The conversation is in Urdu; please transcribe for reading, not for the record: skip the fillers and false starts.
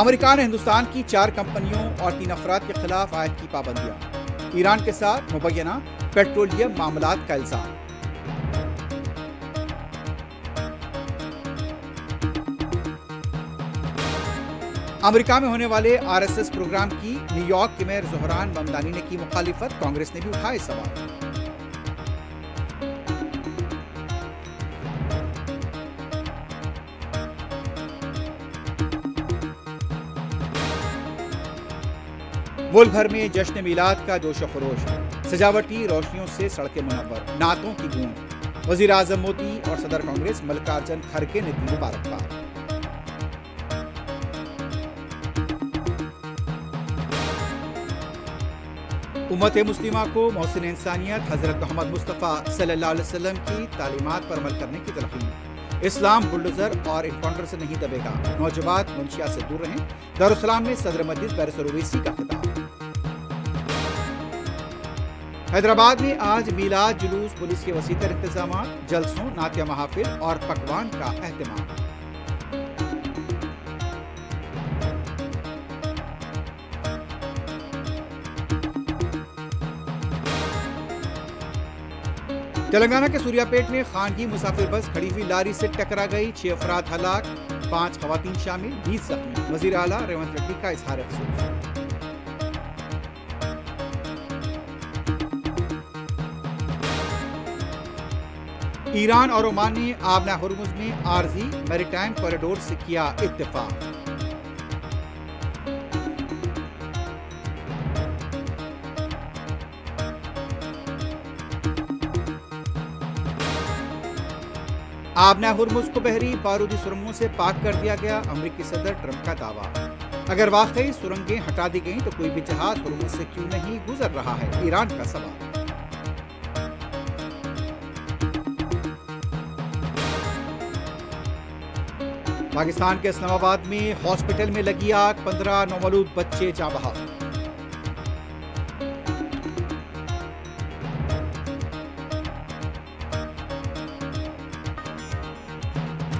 امریکہ نے ہندوستان کی 4 کمپنیوں اور 3 افراد کے خلاف عائد کی پابندیاں، ایران کے ساتھ مبینہ پیٹرولیم معاملات کا الزام۔ امریکہ میں ہونے والے RSS پروگرام کی نیو یارک کے میئر زہران ممدانی نے کی مخالفت، کانگریس نے بھی اٹھائے سوال۔ ملک بھر میں جشن میلاد کا جوش و خروش، سجاوٹی روشنیوں سے سڑکیں منور، نعتوں کی گونج۔ وزیر اعظم مودی اور صدر کانگریس ملکارجن کھڑگے نے دی مبارکباد۔ امت مسلمہ کو محسن انسانیت حضرت محمد مصطفیٰ صلی اللہ علیہ وسلم کی تعلیمات پر عمل کرنے کی تلقین۔ اسلام بلڈوزر اور انکاؤنٹر سے نہیں دبے گا، نوجوان منشیات سے دور رہیں۔ دارالسلام میں صدر مجلس بیرسٹر اویسی کا خطاب۔ حیدرآباد میں آج میلاد جلوس، پولیس کے وسیع تر انتظامات، جلسوں، نعتیہ محافل اور پکوان کا اہتمام۔ تلنگانہ کے سوریا پیٹ میں خانگی مسافر بس کھڑی ہوئی لاری سے ٹکرا گئی، 6 افراد ہلاک، 5 خواتین شامل، 20 زخمی۔ وزیر اعلیٰ ریونت ریڈی کا اظہار افسوس۔ ایران اور عمان نے آبنہ ہرمز میں عارضی میری ٹائم کوریڈور سے کیا اتفاق۔ آبنہ ہرمز کو بحری بارودی سرنگوں سے پاک کر دیا گیا، امریکی صدر ٹرمپ کا دعویٰ۔ اگر واقعی سرنگیں ہٹا دی گئیں تو کوئی بھی جہاز ہرمز سے کیوں نہیں گزر رہا ہے، ایران کا سوال۔ پاکستان کے اسلام آباد میں ہاسپٹل میں لگی آگ، 15 نومولود بچے جاں بحق۔